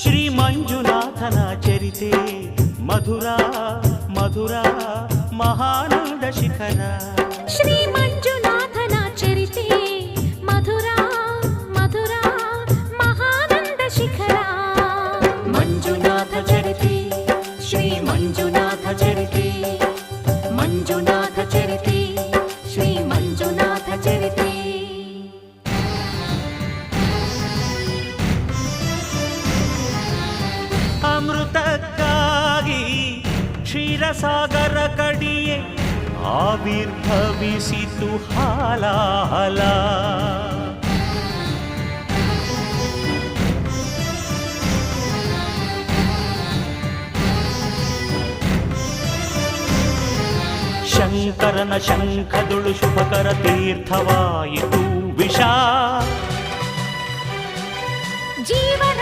ಶ್ರೀ ಮಂಜುನಾಥನ ಚರಿತೆ ಮಧುರ ಮಧುರ ಮಹಾನಂದ ಶಿಖರ. ಶ್ರೀ ಮಂಜುನಾಥನ ಚರಿತೆ ಮಧುರ ಮಧುರ ಮಹಾನಂದ ಶಿಖರ. ಮಂಜುನಾಥ ಚರಿತೆ ಶ್ರೀ ಮಂಜುನಾಥ ಚರಿತೆ ಮಂಜುನಾಥ ಚರಿತೆ ಶ್ರೀ ಮಂಜುನಾಥ ಚರಿತೆ. ಅಮೃತಕ್ಕಾಗಿ ಕ್ಷೀರಸಾಗರ ಕಡಿಯೇ ಆವಿರ್ಭವಿಸಿತು ಹಾಲಾಹಲ. ಶಂಕರನ ಶಂಖದುಳು ಶುಭಕರ ತೀರ್ಥವಾಯಿತು ವಿಷ. ಜೀವನ